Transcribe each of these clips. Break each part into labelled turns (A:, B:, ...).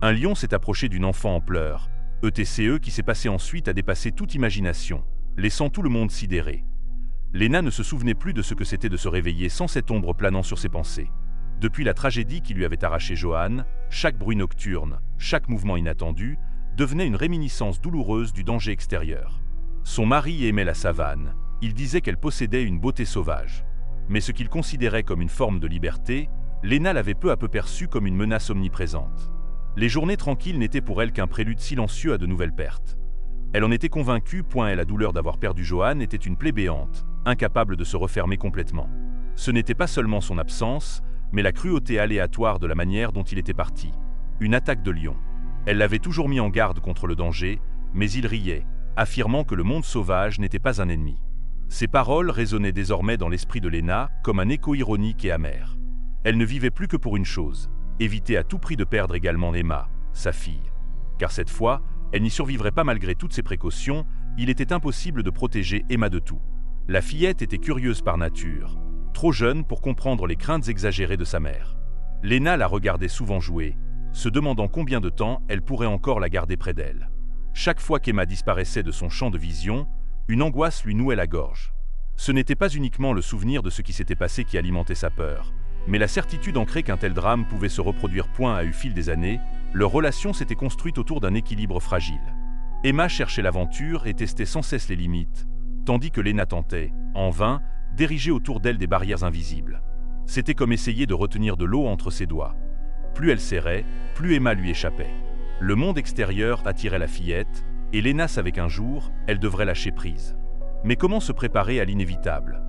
A: Un lion s'est approché d'une enfant en pleurs, ETCE qui s'est passé ensuite a dépassé toute imagination, laissant tout le monde sidéré. Léna ne se souvenait plus de ce que c'était de se réveiller sans cette ombre planant sur ses pensées. Depuis la tragédie qui lui avait arraché Johan, chaque bruit nocturne, chaque mouvement inattendu, devenait une réminiscence douloureuse du danger extérieur. Son mari aimait la savane, il disait qu'elle possédait une beauté sauvage. Mais ce qu'il considérait comme une forme de liberté, Léna l'avait peu à peu perçu comme une menace omniprésente. Les journées tranquilles n'étaient pour elle qu'un prélude silencieux à de nouvelles pertes. Elle en était convaincue, et la douleur d'avoir perdu Johan était une plaie béante, incapable de se refermer complètement. Ce n'était pas seulement son absence, mais la cruauté aléatoire de la manière dont il était parti. Une attaque de lion. Elle l'avait toujours mis en garde contre le danger, mais il riait, affirmant que le monde sauvage n'était pas un ennemi. Ces paroles résonnaient désormais dans l'esprit de Léna comme un écho ironique et amer. Elle ne vivait plus que pour une chose, éviter à tout prix de perdre également Emma, sa fille. Car cette fois, elle n'y survivrait pas malgré toutes ses précautions, il était impossible de protéger Emma de tout. La fillette était curieuse par nature, trop jeune pour comprendre les craintes exagérées de sa mère. Léna la regardait souvent jouer, se demandant combien de temps elle pourrait encore la garder près d'elle. Chaque fois qu'Emma disparaissait de son champ de vision, une angoisse lui nouait la gorge. Ce n'était pas uniquement le souvenir de ce qui s'était passé qui alimentait sa peur, mais la certitude ancrée qu'un tel drame pouvait se reproduire. À eu fil des années, leur relation s'était construite autour d'un équilibre fragile. Emma cherchait l'aventure et testait sans cesse les limites, tandis que Léna tentait, en vain, d'ériger autour d'elle des barrières invisibles. C'était comme essayer de retenir de l'eau entre ses doigts. Plus elle serrait, plus Emma lui échappait. Le monde extérieur attirait la fillette, et Léna savait qu'un jour, elle devrait lâcher prise. Mais comment se préparer à l'inévitable?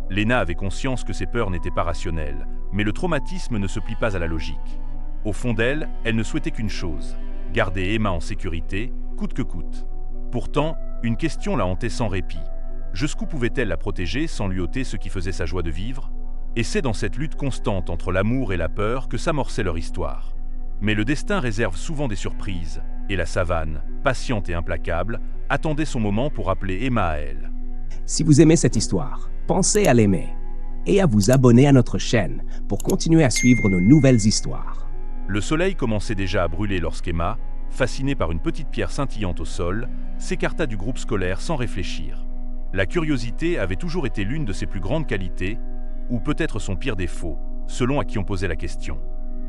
A: Léna avait conscience que ses peurs n'étaient pas rationnelles, mais le traumatisme ne se plie pas à la logique. Au fond d'elle, elle ne souhaitait qu'une chose, garder Emma en sécurité, coûte que coûte. Pourtant, une question la hantait sans répit. Jusqu'où pouvait-elle la protéger sans lui ôter ce qui faisait sa joie de vivre? Et c'est dans cette lutte constante entre l'amour et la peur que s'amorçait leur histoire. Mais le destin réserve souvent des surprises, et la savane, patiente et implacable, attendait son moment pour appeler Emma à elle.
B: Si vous aimez cette histoire, pensez à l'aimer et à vous abonner à notre chaîne pour continuer à suivre nos nouvelles histoires.
A: Le soleil commençait déjà à brûler lorsqu'Emma, fascinée par une petite pierre scintillante au sol, s'écarta du groupe scolaire sans réfléchir. La curiosité avait toujours été l'une de ses plus grandes qualités, ou peut-être son pire défaut, selon à qui on posait la question.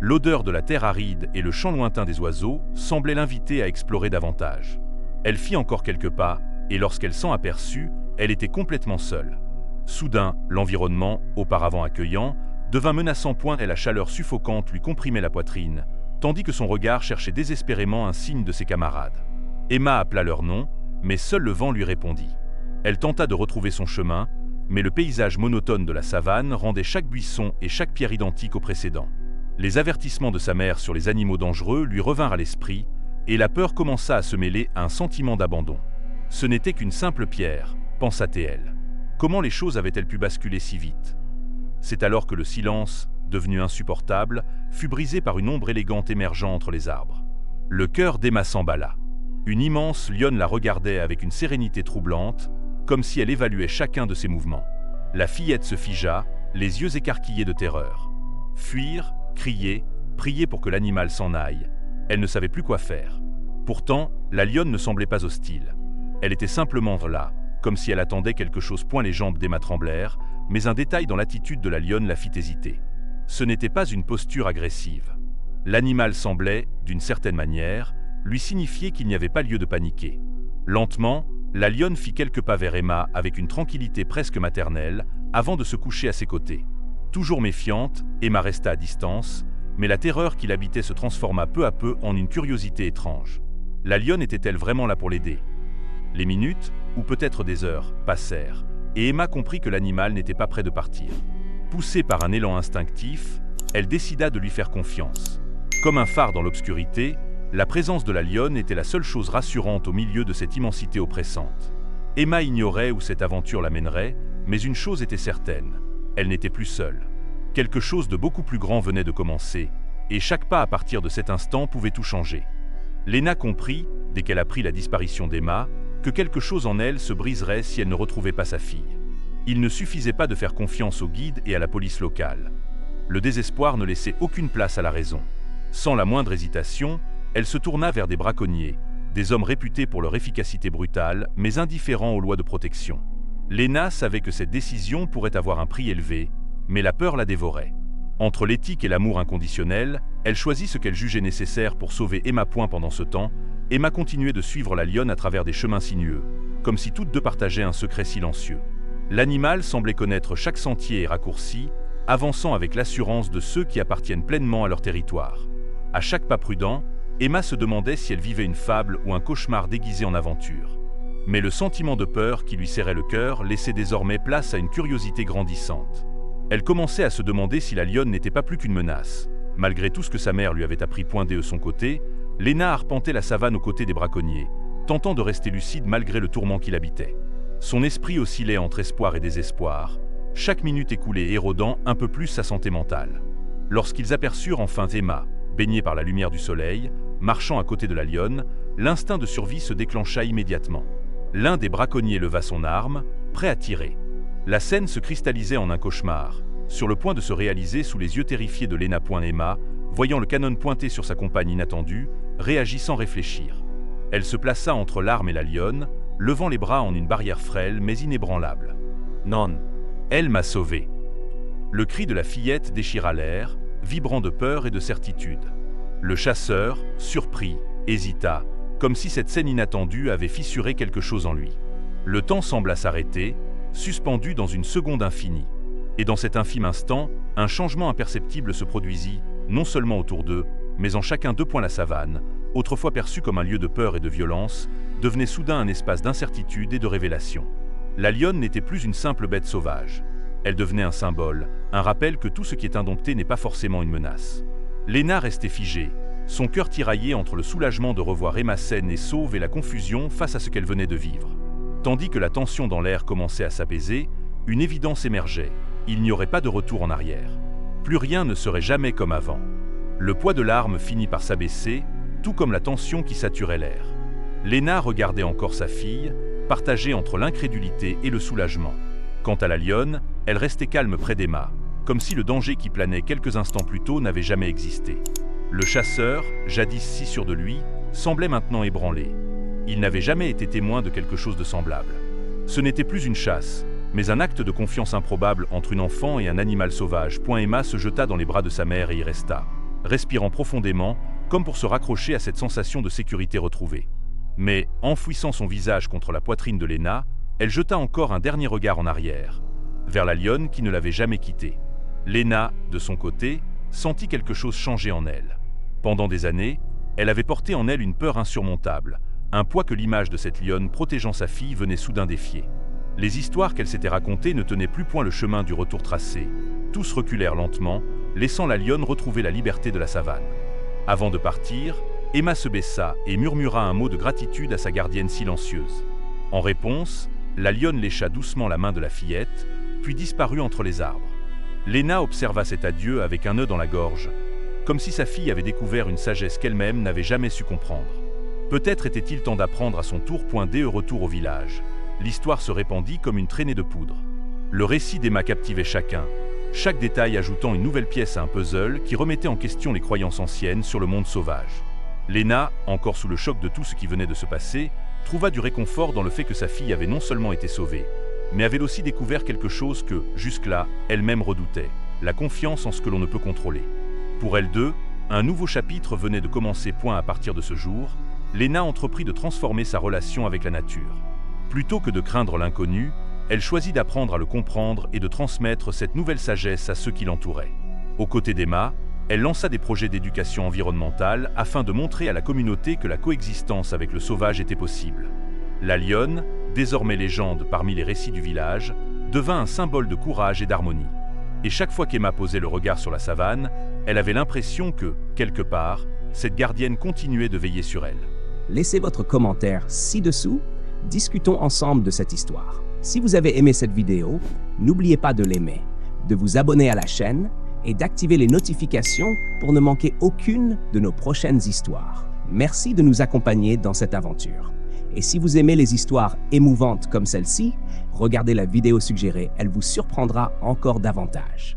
A: L'odeur de la terre aride et le chant lointain des oiseaux semblaient l'inviter à explorer davantage. Elle fit encore quelques pas, et lorsqu'elle s'en aperçut, elle était complètement seule. Soudain, l'environnement, auparavant accueillant, devint menaçant. Et la chaleur suffocante lui comprimait la poitrine, tandis que son regard cherchait désespérément un signe de ses camarades. Emma appela leur nom, mais seul le vent lui répondit. Elle tenta de retrouver son chemin, mais le paysage monotone de la savane rendait chaque buisson et chaque pierre identique au précédent. Les avertissements de sa mère sur les animaux dangereux lui revinrent à l'esprit, et la peur commença à se mêler à un sentiment d'abandon. Ce n'était qu'une simple pierre, pensa-t-elle. Comment les choses avaient-elles pu basculer si vite? C'est alors que le silence, devenu insupportable, fut brisé par une ombre élégante émergeant entre les arbres. Le cœur d'Emma s'emballa. Une immense lionne la regardait avec une sérénité troublante, comme si elle évaluait chacun de ses mouvements. La fillette se figea, les yeux écarquillés de terreur. Fuir, crier, prier pour que l'animal s'en aille. Elle ne savait plus quoi faire. Pourtant, la lionne ne semblait pas hostile. Elle était simplement là, comme si elle attendait quelque chose. Les jambes d'Emma tremblèrent, mais un détail dans l'attitude de la lionne la fit hésiter. Ce n'était pas une posture agressive. L'animal semblait, d'une certaine manière, lui signifier qu'il n'y avait pas lieu de paniquer. Lentement, la lionne fit quelques pas vers Emma avec une tranquillité presque maternelle, avant de se coucher à ses côtés. Toujours méfiante, Emma resta à distance, mais la terreur qui l'habitait se transforma peu à peu en une curiosité étrange. La lionne était-elle vraiment là pour l'aider? Les minutes, ou peut-être des heures, passèrent, et Emma comprit que l'animal n'était pas prêt de partir. Poussée par un élan instinctif, elle décida de lui faire confiance. Comme un phare dans l'obscurité, la présence de la lionne était la seule chose rassurante au milieu de cette immensité oppressante. Emma ignorait où cette aventure l'amènerait, mais une chose était certaine, elle n'était plus seule. Quelque chose de beaucoup plus grand venait de commencer, et chaque pas à partir de cet instant pouvait tout changer. Léna comprit, dès qu'elle apprit la disparition d'Emma, que quelque chose en elle se briserait si elle ne retrouvait pas sa fille. Il ne suffisait pas de faire confiance aux guides et à la police locale. Le désespoir ne laissait aucune place à la raison. Sans la moindre hésitation, Elle se tourna vers des braconniers, des hommes réputés pour leur efficacité brutale, mais indifférents aux lois de protection. Lena savait que cette décision pourrait avoir un prix élevé, mais la peur la dévorait. Entre l'éthique et l'amour inconditionnel, elle choisit ce qu'elle jugeait nécessaire pour sauver Emma. Pendant ce temps, Emma continuait de suivre la lionne à travers des chemins sinueux, comme si toutes deux partageaient un secret silencieux. L'animal semblait connaître chaque sentier et raccourci, avançant avec l'assurance de ceux qui appartiennent pleinement à leur territoire. À chaque pas prudent, Emma se demandait si elle vivait une fable ou un cauchemar déguisé en aventure. Mais le sentiment de peur qui lui serrait le cœur laissait désormais place à une curiosité grandissante. Elle commençait à se demander si la lionne n'était pas plus qu'une menace. Malgré tout ce que sa mère lui avait appris de son côté, Lena arpentait la savane aux côtés des braconniers, tentant de rester lucide malgré le tourment qui l'habitait. Son esprit oscillait entre espoir et désespoir, chaque minute écoulée érodant un peu plus sa santé mentale. Lorsqu'ils aperçurent enfin Emma, baignée par la lumière du soleil, marchant à côté de la lionne, l'instinct de survie se déclencha immédiatement. L'un des braconniers leva son arme, prêt à tirer. La scène se cristallisait en un cauchemar, sur le point de se réaliser sous les yeux terrifiés de Lena. Emma, voyant le canon pointé sur sa compagne inattendue, réagit sans réfléchir. Elle se plaça entre l'arme et la lionne, levant les bras en une barrière frêle mais inébranlable. « Non, elle m'a sauvé !» Le cri de la fillette déchira l'air, vibrant de peur et de certitude. Le chasseur, surpris, hésita, comme si cette scène inattendue avait fissuré quelque chose en lui. Le temps sembla s'arrêter, suspendu dans une seconde infinie. Et dans cet infime instant, un changement imperceptible se produisit, non seulement autour d'eux, mais en chacun d'eux. La savane, autrefois perçue comme un lieu de peur et de violence, devenait soudain un espace d'incertitude et de révélation. La lionne n'était plus une simple bête sauvage. Elle devenait un symbole, un rappel que tout ce qui est indompté n'est pas forcément une menace. Lena restait figée, son cœur tiraillé entre le soulagement de revoir Emma saine et sauve et la confusion face à ce qu'elle venait de vivre. Tandis que la tension dans l'air commençait à s'apaiser, une évidence émergeait. Il n'y aurait pas de retour en arrière. Plus rien ne serait jamais comme avant. Le poids de l'arme finit par s'abaisser, tout comme la tension qui saturait l'air. Lena regardait encore sa fille, partagée entre l'incrédulité et le soulagement. Quant à la lionne, elle restait calme près d'Emma, comme si le danger qui planait quelques instants plus tôt n'avait jamais existé. Le chasseur, jadis si sûr de lui, semblait maintenant ébranlé. Il n'avait jamais été témoin de quelque chose de semblable. Ce n'était plus une chasse, mais un acte de confiance improbable entre une enfant et un animal sauvage. Emma se jeta dans les bras de sa mère et y resta, respirant profondément, comme pour se raccrocher à cette sensation de sécurité retrouvée. Mais, enfouissant son visage contre la poitrine de Lena, elle jeta encore un dernier regard en arrière, vers la lionne qui ne l'avait jamais quittée. Lena, de son côté, sentit quelque chose changer en elle. Pendant des années, elle avait porté en elle une peur insurmontable, un poids que l'image de cette lionne protégeant sa fille venait soudain défier. Les histoires qu'elle s'était racontées ne tenaient plus point le chemin du retour tracé. Tous reculèrent lentement, laissant la lionne retrouver la liberté de la savane. Avant de partir, Emma se baissa et murmura un mot de gratitude à sa gardienne silencieuse. En réponse, la lionne lécha doucement la main de la fillette, puis disparut entre les arbres. Lena observa cet adieu avec un nœud dans la gorge, comme si sa fille avait découvert une sagesse qu'elle-même n'avait jamais su comprendre. Peut-être était-il temps d'apprendre à son tour. Dès le retour au village, l'histoire se répandit comme une traînée de poudre. Le récit d'Emma captivait chacun, chaque détail ajoutant une nouvelle pièce à un puzzle qui remettait en question les croyances anciennes sur le monde sauvage. Lena, encore sous le choc de tout ce qui venait de se passer, trouva du réconfort dans le fait que sa fille avait non seulement été sauvée, mais avait aussi découvert quelque chose que, jusque-là, elle-même redoutait, la confiance en ce que l'on ne peut contrôler. Pour elles deux, un nouveau chapitre venait de commencer. À partir de ce jour, Lena entreprit de transformer sa relation avec la nature. Plutôt que de craindre l'inconnu, elle choisit d'apprendre à le comprendre et de transmettre cette nouvelle sagesse à ceux qui l'entouraient. Aux côtés d'Emma, elle lança des projets d'éducation environnementale afin de montrer à la communauté que la coexistence avec le sauvage était possible. La lionne, désormais légende parmi les récits du village, devint un symbole de courage et d'harmonie. Et chaque fois qu'Emma posait le regard sur la savane, elle avait l'impression que, quelque part, cette gardienne continuait de veiller sur elle.
B: Laissez votre commentaire ci-dessous, discutons ensemble de cette histoire. Si vous avez aimé cette vidéo, n'oubliez pas de l'aimer, de vous abonner à la chaîne et d'activer les notifications pour ne manquer aucune de nos prochaines histoires. Merci de nous accompagner dans cette aventure. Et si vous aimez les histoires émouvantes comme celle-ci, regardez la vidéo suggérée, elle vous surprendra encore davantage.